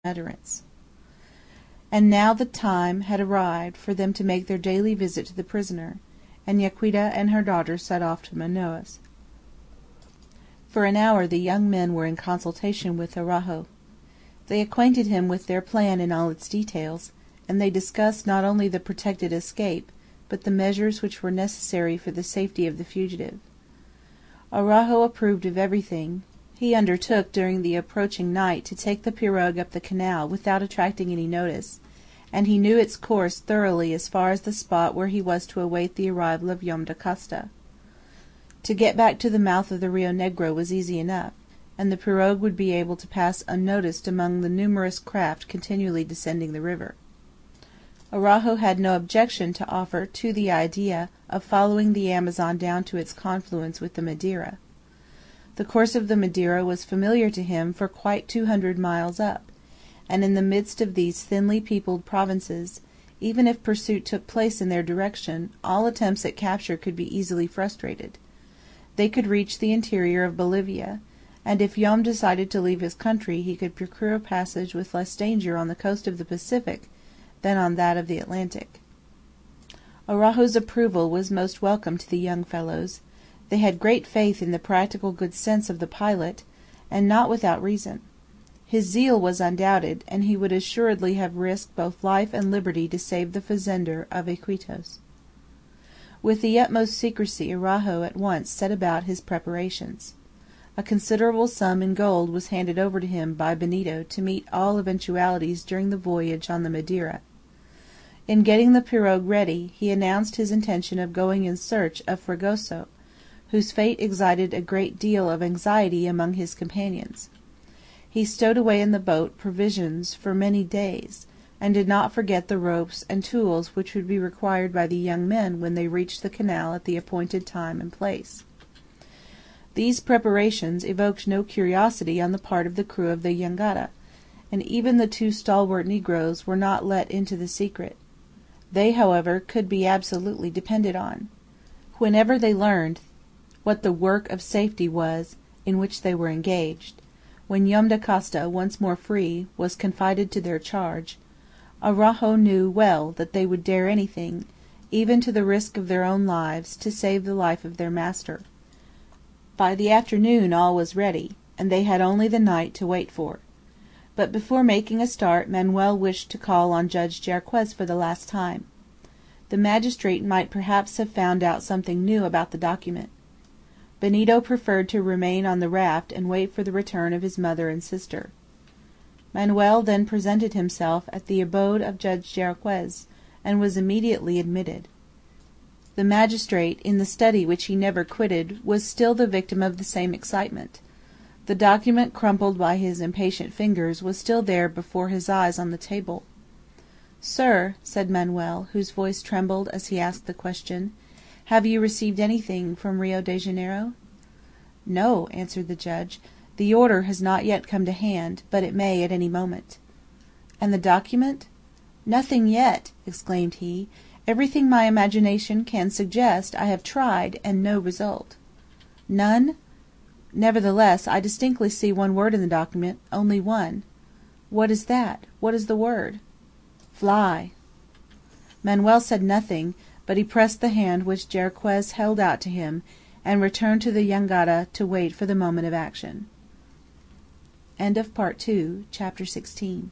utterance. And now the time had arrived for them to make their daily visit to the prisoner, and Yaquita and her daughter set off to Manaos. For an hour the young men were in consultation with Araujo. They acquainted him with their plan in all its details, and they discussed not only the protected escape, but the measures which were necessary for the safety of the fugitive. Araujo approved of everything. He undertook during the approaching night to take the pirogue up the canal without attracting any notice, and he knew its course thoroughly as far as the spot where he was to await the arrival of Joam Dacosta. To get back to the mouth of the Rio Negro was easy enough, and the pirogue would be able to pass unnoticed among the numerous craft continually descending the river. Araujo had no objection to offer to the idea of following the Amazon down to its confluence with the Madeira. The course of the Madeira was familiar to him for quite 200 miles up, and in the midst of these thinly peopled provinces, even if pursuit took place in their direction, all attempts at capture could be easily frustrated. They could reach the interior of Bolivia, and if Joam decided to leave his country he could procure a passage with less danger on the coast of the Pacific than on that of the Atlantic. Araujo's approval was most welcome to the young fellows. They had great faith in the practical good sense of the pilot, and not without reason. His zeal was undoubted, and he would assuredly have risked both life and liberty to save the fazender of Iquitos. With the utmost secrecy Araujo at once set about his preparations. A considerable sum in gold was handed over to him by Benito to meet all eventualities during the voyage on the Madeira. In getting the pirogue ready, he announced his intention of going in search of Fragoso, whose fate excited a great deal of anxiety among his companions. He stowed away in the boat provisions for many days, and did not forget the ropes and tools which would be required by the young men when they reached the canal at the appointed time and place. These preparations evoked no curiosity on the part of the crew of the jangada, and even the two stalwart negroes were not let into the secret. They, however, could be absolutely depended on. Whenever they learned what the work of safety was in which they were engaged, when Joam Dacosta, once more free, was confided to their charge, Araujo knew well that they would dare anything, even to the risk of their own lives, to save the life of their master. By the afternoon all was ready, and they had only the night to wait for. But before making a start Manuel wished to call on Judge Jarriquez for the last time. The magistrate might perhaps have found out something new about the document. Benito preferred to remain on the raft and wait for the return of his mother and sister. Manuel then presented himself at the abode of Judge Jarriquez, and was immediately admitted. The magistrate, in the study which he never quitted, was still the victim of the same excitement. The document, crumpled by his impatient fingers, was still there before his eyes on the table. "Sir," said Manuel, whose voice trembled as he asked the question, "have you received anything from Rio de Janeiro?" "No," answered the judge. "The order has not yet come to hand, but it may at any moment." "And the document?" "Nothing yet," exclaimed he. "Everything my imagination can suggest I have tried, and no result." "None?" "Nevertheless, I distinctly see one word in the document, only one." "What is that? What is the word?" "Fly." Manuel said nothing, but he pressed the hand which Jarriquez held out to him, and returned to the jangada to wait for the moment of action. Part 2, Chapter 16.